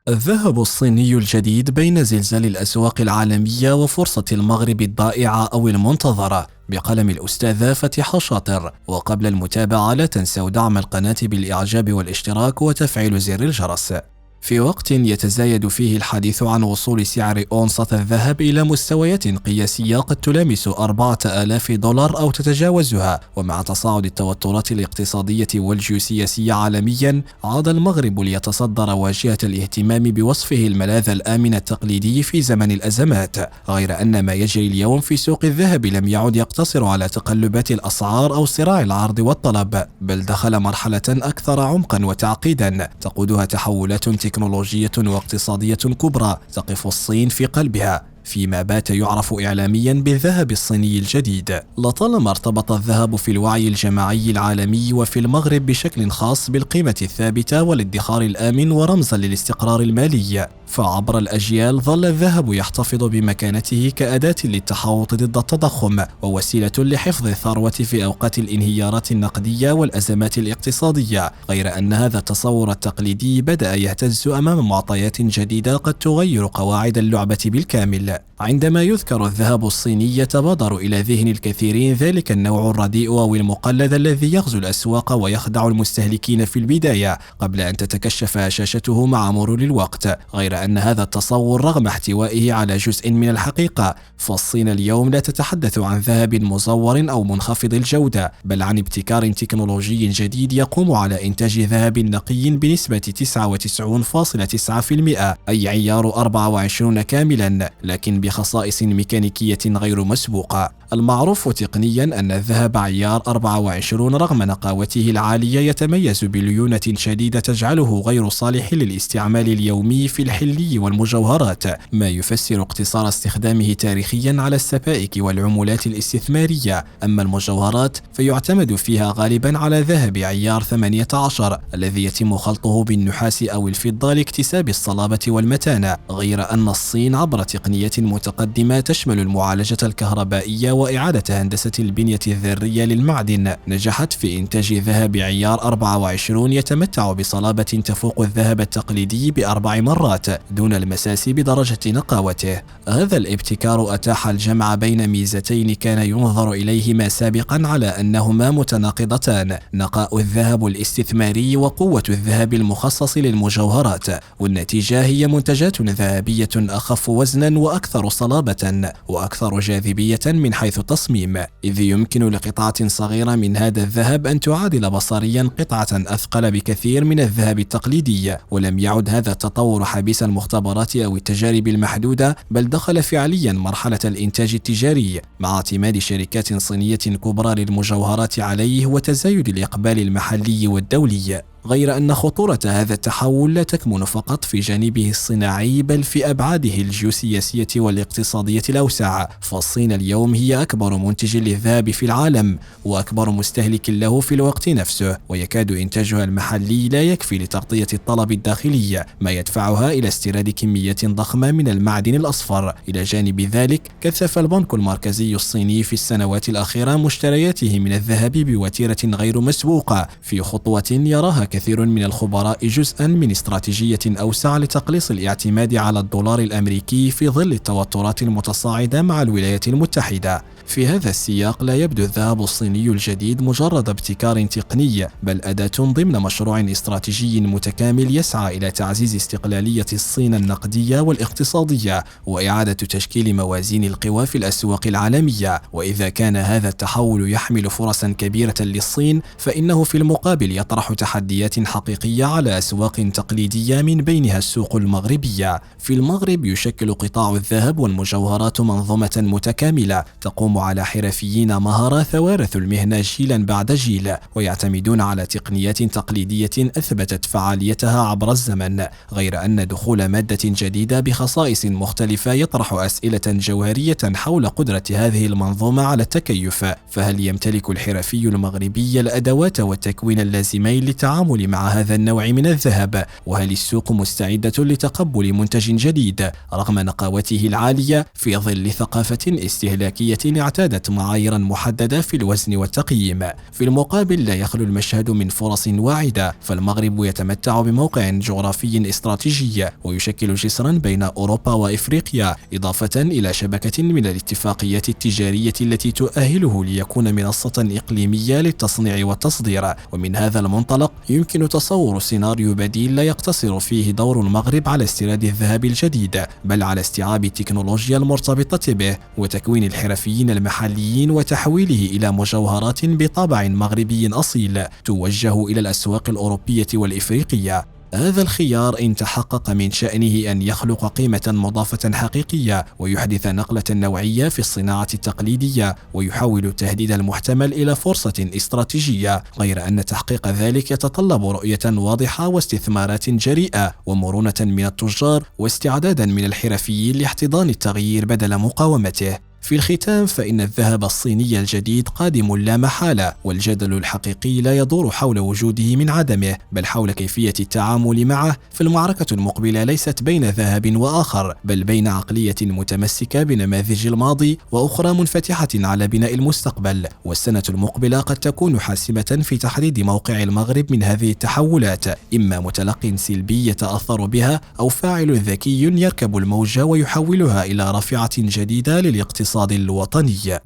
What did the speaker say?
الذهب الصيني الجديد بين زلزال الأسواق العالمية وفرصة المغرب الضائعة أو المنتظرة، بقلم الأستاذة فتيحة شاطر. وقبل المتابعة لا تنسوا دعم القناة بالإعجاب والاشتراك وتفعيل زر الجرس. في وقت يتزايد فيه الحديث عن وصول سعر أونصة الذهب إلى مستويات قياسية قد تلامس 4000 دولار أو تتجاوزها، ومع تصاعد التوترات الاقتصادية والجيوسياسية عالميا، عاد المغرب ليتصدر واجهة الاهتمام بوصفه الملاذ الآمن التقليدي في زمن الأزمات. غير أن ما يجري اليوم في سوق الذهب لم يعد يقتصر على تقلبات الأسعار أو صراع العرض والطلب، بل دخل مرحلة أكثر عمقا وتعقيدا تقودها تحولات تكنولوجية واقتصادية كبرى تقف الصين في قلبها، فيما بات يعرف إعلاميا بالذهب الصيني الجديد. لطالما ارتبط الذهب في الوعي الجماعي العالمي وفي المغرب بشكل خاص بالقيمة الثابتة والادخار الآمن ورمزا للاستقرار المالي، فعبر الأجيال ظل الذهب يحتفظ بمكانته كأداة للتحوط ضد التضخم ووسيلة لحفظ الثروة في أوقات الانهيارات النقدية والأزمات الاقتصادية. غير أن هذا التصور التقليدي بدأ يهتز أمام معطيات جديدة قد تغير قواعد اللعبة بالكامل. عندما يذكر الذهب الصيني يتبادر إلى ذهن الكثيرين ذلك النوع الرديء أو المقلد الذي يغزو الأسواق ويخدع المستهلكين في البداية قبل أن تتكشف هشاشته مع مرور الوقت. غير أن هذا التصور رغم احتوائه على جزء من الحقيقة، فالصين اليوم لا تتحدث عن ذهب مزور أو منخفض الجودة، بل عن ابتكار تكنولوجي جديد يقوم على إنتاج ذهب نقي بنسبة 99.9%، أي عيار 24 كاملا، لكن بخصائص ميكانيكية غير مسبوقة. المعروف تقنيا أن الذهب عيار 24 رغم نقاوته العالية يتميز بليونة شديدة تجعله غير صالح للاستعمال اليومي في الحلي والمجوهرات، ما يفسر اقتصار استخدامه تاريخيا على السبائك والعملات الاستثمارية. أما المجوهرات فيعتمد فيها غالبا على ذهب عيار 18 الذي يتم خلطه بالنحاس أو الفضة لاكتساب الصلابة والمتانة. غير أن الصين عبر تقنية متقدمة تشمل المعالجة الكهربائية وإعادة هندسة البنية الذرية للمعدن نجحت في إنتاج ذهب عيار 24 يتمتع بصلابة تفوق الذهب التقليدي ب4 مرات دون المساس بدرجة نقاوته. هذا الابتكار أتاح الجمع بين ميزتين كان ينظر إليهما سابقا على أنهما متناقضتان: نقاء الذهب الاستثماري وقوة الذهب المخصص للمجوهرات، والنتيجة هي منتجات ذهبية أخف وزنا وأكثر صلابة وأكثر جاذبية من حيث التصميم، إذ يمكن لقطعة صغيرة من هذا الذهب أن تعادل بصريا قطعة أثقل بكثير من الذهب التقليدي. ولم يعد هذا التطور حبيس المختبرات أو التجارب المحدودة، بل دخل فعليا مرحلة الإنتاج التجاري مع اعتماد شركات صينية كبرى للمجوهرات عليه وتزايد الإقبال المحلي والدولي. غير أن خطورة هذا التحول لا تكمن فقط في جانبه الصناعي بل في أبعاده الجيوسياسية والاقتصادية الأوسع، فالصين اليوم هي أكبر منتج للذهب في العالم وأكبر مستهلك له في الوقت نفسه، ويكاد إنتاجها المحلي لا يكفي لتغطية الطلب الداخلي، ما يدفعها إلى استيراد كميات ضخمة من المعدن الأصفر. إلى جانب ذلك كثف البنك المركزي الصيني في السنوات الأخيرة مشترياته من الذهب بوتيرة غير مسبوقة، في خطوة يراها كثير من الخبراء جزءا من استراتيجية أوسع لتقليص الاعتماد على الدولار الأمريكي في ظل التوترات المتصاعدة مع الولايات المتحدة. في هذا السياق لا يبدو الذهب الصيني الجديد مجرد ابتكار تقني، بل أداة ضمن مشروع استراتيجي متكامل يسعى إلى تعزيز استقلالية الصين النقدية والاقتصادية وإعادة تشكيل موازين القوى في الأسواق العالمية. وإذا كان هذا التحول يحمل فرصا كبيرة للصين، فإنه في المقابل يطرح تحديات حقيقية على أسواق تقليدية من بينها السوق المغربية. في المغرب يشكل قطاع الذهب والمجوهرات منظومة متكاملة تقوم على حرفيين مهارة ثوارثوا المهنة جيلا بعد جيل، ويعتمدون على تقنيات تقليدية أثبتت فعاليتها عبر الزمن. غير أن دخول مادة جديدة بخصائص مختلفة يطرح أسئلة جوهرية حول قدرة هذه المنظومة على التكيف. فهل يمتلك الحرفي المغربي الأدوات والتكوين اللازمين للتعامل مع هذا النوع من الذهب؟ وهل السوق مستعدة لتقبل منتج جديد رغم نقاوته العالية في ظل ثقافة استهلاكية اعتادت معاييرا محددة في الوزن والتقييم. في المقابل لا يخلو المشهد من فرص واعدة، فالمغرب يتمتع بموقع جغرافي استراتيجي ويشكل جسرا بين أوروبا وإفريقيا، إضافة إلى شبكة من الاتفاقيات التجارية التي تؤهله ليكون منصة إقليمية للتصنيع والتصدير. ومن هذا المنطلق يمكن تصور سيناريو بديل لا يقتصر فيه دور المغرب على استيراد الذهب الجديد، بل على استيعاب التكنولوجيا المرتبطة به وتكوين الحرفيين المحليين وتحويله إلى مجوهرات بطابع مغربي أصيل توجه إلى الأسواق الأوروبية والإفريقية. هذا الخيار إن تحقق من شأنه أن يخلق قيمة مضافة حقيقية ويحدث نقلة نوعية في الصناعة التقليدية، ويحول التهديد المحتمل إلى فرصة استراتيجية، غير أن تحقيق ذلك يتطلب رؤية واضحة واستثمارات جريئة ومرونة من التجار واستعدادا من الحرفيين لاحتضان التغيير بدل مقاومته. في الختام فإن الذهب الصيني الجديد قادم لا محالة، والجدل الحقيقي لا يدور حول وجوده من عدمه، بل حول كيفية التعامل معه. فالمعركة المقبلة ليست بين ذهب وآخر، بل بين عقلية متمسكة بنماذج الماضي وأخرى منفتحة على بناء المستقبل. والسنة المقبلة قد تكون حاسمة في تحديد موقع المغرب من هذه التحولات، إما متلق سلبي يتأثر بها أو فاعل ذكي يركب الموجة ويحولها إلى رافعة جديدة للاقتصاد الوطني.